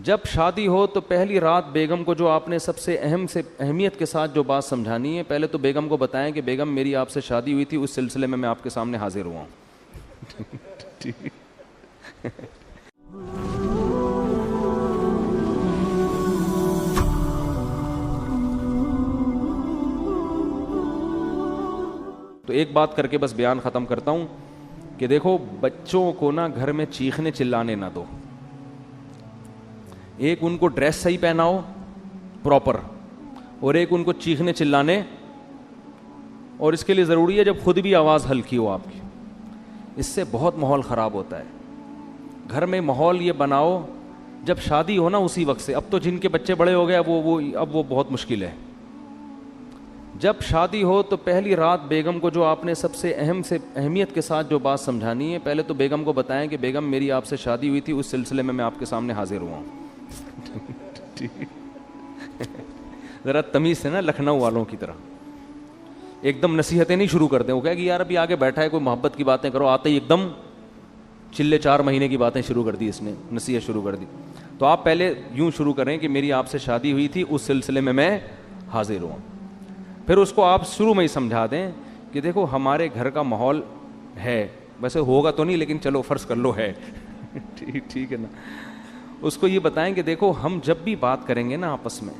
جب شادی ہو تو پہلی رات بیگم کو جو آپ نے سب سے اہمیت کے ساتھ جو بات سمجھانی ہے، پہلے تو بیگم کو بتائیں کہ بیگم میری آپ سے شادی ہوئی تھی، اس سلسلے میں آپ کے سامنے حاضر ہوا ہوں. تو ایک بات کر کے بس بیان ختم کرتا ہوں کہ دیکھو بچوں کو نا گھر میں چیخنے چلانے نہ دو. ایک ان کو ڈریس صحیح پہناؤ پراپر، اور ایک ان کو چیخنے چلانے، اور اس کے لیے ضروری ہے جب خود بھی آواز ہلکی ہو آپ کی. اس سے بہت ماحول خراب ہوتا ہے. گھر میں ماحول یہ بناؤ جب شادی ہو نا اسی وقت سے. اب تو جن کے بچے بڑے ہو گئے اب وہ بہت مشکل ہے. جب شادی ہو تو پہلی رات بیگم کو جو آپ نے سب سے اہمیت کے ساتھ جو بات سمجھانی ہے، پہلے تو بیگم کو بتائیں کہ بیگم میری آپ سے شادی ہوئی تھی، اس سلسلے میں آپ کے سامنے حاضر ہوا ہوں. ذرا تمیز سے نا، لکھنؤ والوں کی طرح ایک دم نصیحتیں نہیں شروع کرتے. وہ کہے کہ یار ابھی آگے بیٹھا ہے کوئی، محبت کی باتیں کرو، آتے ہی ایک دم چلے 4 مہینے کی باتیں شروع کر دی، اس نے نصیحت شروع کر دی. تو آپ پہلے یوں شروع کریں کہ میری آپ سے شادی ہوئی تھی، اس سلسلے میں حاضر ہوا. پھر اس کو آپ شروع میں ہی سمجھا دیں کہ دیکھو ہمارے گھر کا ماحول ہے، ویسے ہوگا تو نہیں لیکن چلو فرض کر لو ہے. ٹھیک ہے نا. اس کو یہ بتائیں کہ دیکھو ہم جب بھی بات کریں گے نا آپس میں،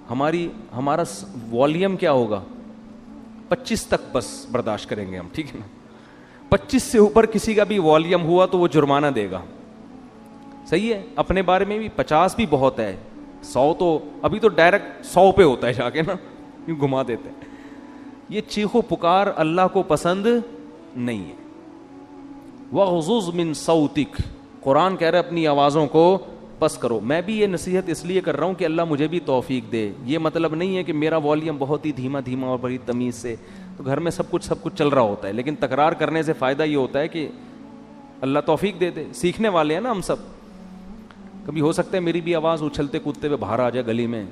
ہمارا والیوم کیا ہوگا، 25 تک بس برداشت کریں گے ہم. ٹھیک ہے نا. 25 سے اوپر کسی کا بھی والیوم ہوا تو وہ جرمانہ دے گا. صحیح ہے. اپنے بارے میں بھی 50 بھی بہت ہے، 100 تو ابھی تو ڈائریکٹ 100 پہ ہوتا ہے جا کے نا، یوں گھما دیتے ہیں. یہ چیخو پکار اللہ کو پسند نہیں ہے. وَغْضُضْ مِن صَوْتِكَ، قرآن کہہ رہا ہے اپنی آوازوں کو پس کرو. میں بھی یہ نصیحت اس لیے کر رہا ہوں کہ اللہ مجھے بھی توفیق دے. یہ مطلب نہیں ہے کہ میرا والیوم بہت ہی دھیما اور بڑی تمیز سے، تو گھر میں سب کچھ چل رہا ہوتا ہے، لیکن تکرار کرنے سے فائدہ یہ ہوتا ہے کہ اللہ توفیق دے دے. سیکھنے والے ہیں نا ہم سب. کبھی ہو سکتا ہے میری بھی آواز اچھلتے کودتے ہوئے باہر آ جائے گلی میں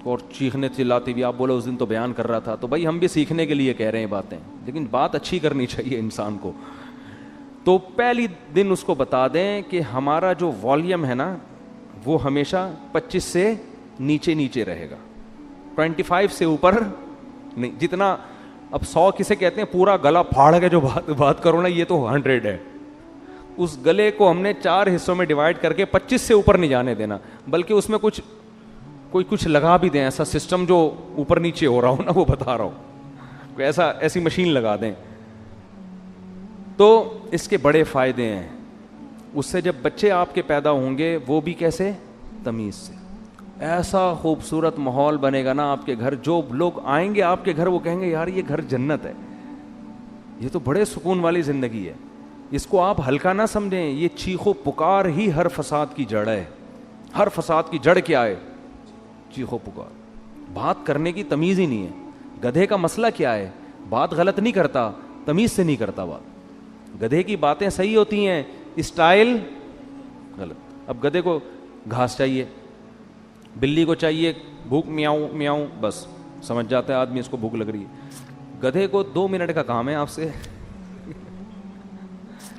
اور چیخنے چلاتی بھی، آپ بولے اس دن تو بیان کر رہا تھا، تو بھائی ہم بھی سیکھنے کے لیے کہہ رہے ہیں باتیں، لیکن بات اچھی کرنی چاہیے انسان کو. تو پہلی دن اس کو بتا دیں کہ ہمارا جو والیوم ہے نا وہ ہمیشہ 25 سے نیچے رہے گا، 25 سے اوپر نہیں. جتنا اب 100 کسے کہتے ہیں، پورا گلا پھاڑ کے جو بات کرو نا، یہ تو 100 ہے. اس گلے کو ہم نے 4 حصوں میں ڈیوائڈ کر کے 25 سے اوپر نہیں جانے دینا، بلکہ اس میں کچھ لگا بھی دیں، ایسا سسٹم جو اوپر نیچے ہو رہا ہو نا، وہ بتا رہا ہوں، کوئی ایسی مشین لگا دیں. تو اس کے بڑے فائدے ہیں. اس سے جب بچے آپ کے پیدا ہوں گے وہ بھی کیسے، تمیز سے. ایسا خوبصورت ماحول بنے گا نا آپ کے گھر، جو لوگ آئیں گے آپ کے گھر وہ کہیں گے یار یہ گھر جنت ہے، یہ تو بڑے سکون والی زندگی ہے. اس کو آپ ہلکا نہ سمجھیں. یہ چیخو پکار ہی ہر فساد کی جڑ ہے. ہر فساد کی جڑ کیا ہے، چیخو پکار. بات کرنے کی تمیز ہی نہیں ہے. گدھے کا مسئلہ کیا ہے، بات غلط نہیں کرتا، تمیز سے نہیں کرتا بات. گدھے کی باتیں صحیح ہوتی ہیں، اسٹائل غلط. اب گدھے کو گھاس چاہیے، بلی کو چاہیے بھوک میاؤں میاؤں، بس سمجھ جاتا ہے آدمی اس کو بھوک لگ رہی ہے. گدھے کو 2 منٹ کا کام ہے آپ سے،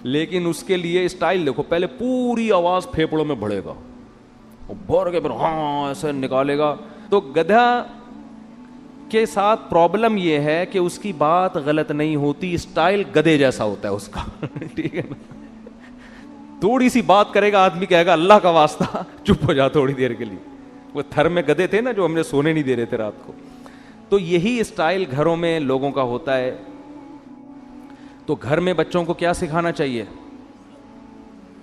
لیکن اس کے لیے اسٹائل دیکھو. پہلے پوری آواز پھیپڑوں میں بڑھے گا، بھر کے پھر ہاں ایسے نکالے گا. تو گدھا کے ساتھ پرابلم یہ ہے کہ اس کی بات غلط نہیں ہوتی، اسٹائل گدھے جیسا ہوتا ہے اس کا. ٹھیک ہے نا. تھوڑی سی بات کرے گا آدمی کہے گا اللہ کا واسطہ چپ ہو جا تھوڑی دیر کے لیے. وہ تھر میں گدھے تھے نا جو ہم نے سونے نہیں دے رہے تھے رات کو. تو یہی اسٹائل گھروں میں لوگوں کا ہوتا ہے. تو گھر میں بچوں کو کیا سکھانا چاہیے،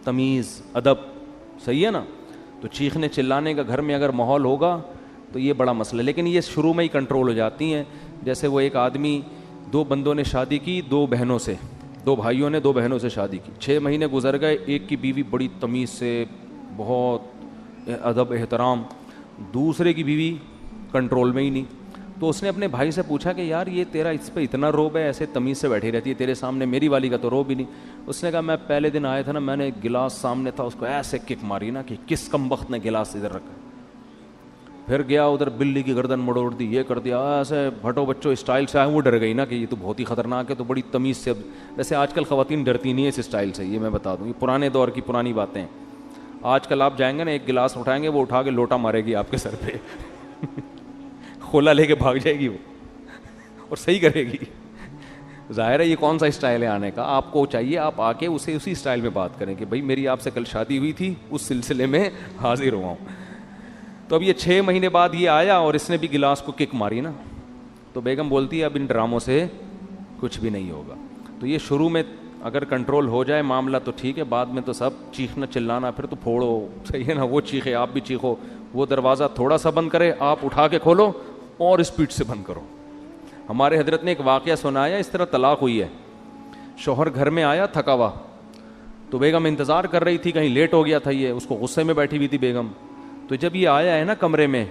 تمیز، ادب. صحیح ہے نا. تو چیخنے چلانے کا گھر میں اگر ماحول ہوگا تو یہ بڑا مسئلہ ہے، لیکن یہ شروع میں ہی کنٹرول ہو جاتی ہیں. جیسے وہ ایک آدمی، 2 بندوں نے شادی کی، 2 بہنوں سے، 2 بھائیوں نے 2 بہنوں سے شادی کی. 6 مہینے گزر گئے. ایک کی بیوی بڑی تمیز سے، بہت ادب احترام، دوسرے کی بیوی کنٹرول میں ہی نہیں. تو اس نے اپنے بھائی سے پوچھا کہ یار یہ تیرا اس پہ اتنا روب ہے، ایسے تمیز سے بیٹھی رہتی ہے تیرے سامنے، میری والی کا تو روب ہی نہیں. اس نے کہا میں پہلے دن آیا تھا نا، میں نے گلاس سامنے تھا، اس کو ایسے کک ماری نا کہ کس کم وقت نے گلاس ادھر رکھا. پھر گیا ادھر بلی کی گردن مڑوڑ دی، یہ کر دیا. ایسے بھٹو بچوں اسٹائل سے آئے. وہ ڈر گئی نا کہ یہ تو بہت ہی خطرناک ہے، تو بڑی تمیز سے. ویسے آج کل خواتین ڈرتی نہیں ہے اس اسٹائل سے، یہ میں بتا دوں، یہ پرانے دور کی پرانی باتیں ہیں. آج کل آپ جائیں گے نا، ایک گلاس اٹھائیں گے وہ اٹھا کے لوٹا مارے گی آپ کے سر پہ کھولا لے کے بھاگ جائے گی وہ اور صحیح کرے گی. ظاہر ہے یہ کون سا اسٹائل ہے آنے کا. آپ کو چاہیے آپ آ کے اسے اسی اسٹائل میں بات کریں کہ بھائی میری آپ سے کل شادی ہوئی تھی، اس سلسلے میں حاضر ہوا ہوں. تو اب یہ 6 مہینے بعد یہ آیا اور اس نے بھی گلاس کو کک ماری نا. تو بیگم بولتی ہے اب ان ڈراموں سے کچھ بھی نہیں ہوگا. تو یہ شروع میں اگر کنٹرول ہو جائے معاملہ تو ٹھیک ہے، بعد میں تو سب چیخنا چلانا، پھر تو پھوڑو، صحیح ہے نا، وہ چیخے آپ بھی چیخو، وہ دروازہ تھوڑا سا بند کرے آپ اٹھا کے کھولو اور اسپیڈ سے بند کرو. ہمارے حضرت نے ایک واقعہ سنایا، اس طرح طلاق ہوئی ہے. شوہر گھر میں آیا تھکا ہوا، تو بیگم انتظار کر رہی تھی، کہیں لیٹ ہو گیا تھا یہ، اس کو غصے میں بیٹھی ہوئی تھی بیگم. تو جب یہ آیا ہے نا کمرے میں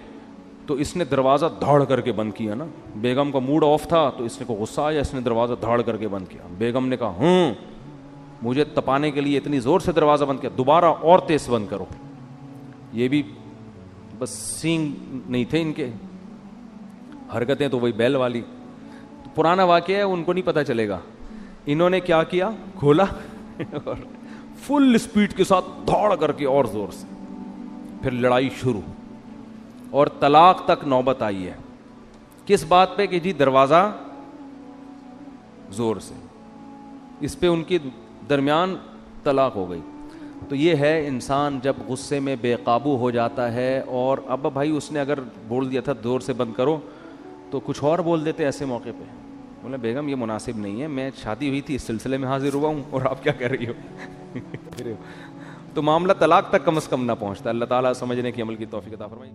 تو اس نے دروازہ دھاڑ کر کے بند کیا نا. بیگم کا موڈ آف تھا تو اس نے کو غصہ آیا، اس نے دروازہ دھاڑ کر کے بند کیا. بیگم نے کہا مجھے تپانے کے لیے اتنی زور سے دروازہ بند کیا، دوبارہ اور تیز بند کرو. یہ بھی بس سینگ نہیں تھے ان کے، حرکتیں تو وہی بیل والی. پرانا واقعہ ہے، ان کو نہیں پتہ چلے گا. انہوں نے کیا کیا، کھولا اور فل اسپیڈ کے ساتھ دھاڑ کر کے اور زور سے، پھر لڑائی شروع اور طلاق تک نوبت آئی ہے. کس بات پہ کہ جی دروازہ زور سے، اس پہ ان کے درمیان طلاق ہو گئی. تو یہ ہے انسان جب غصے میں بے قابو ہو جاتا ہے. اور اب بھائی اس نے اگر بول دیا تھا زور سے بند کرو تو کچھ اور بول دیتے ایسے موقع پہ. بولے بیگم یہ مناسب نہیں ہے، میں شادی ہوئی تھی اس سلسلے میں حاضر ہوا ہوں اور آپ کیا کہہ رہی ہو تو معاملہ طلاق تک کم از کم نہ پہنچتا. اللہ تعالیٰ سمجھنے کی عمل کی توفیق عطا فرمائے.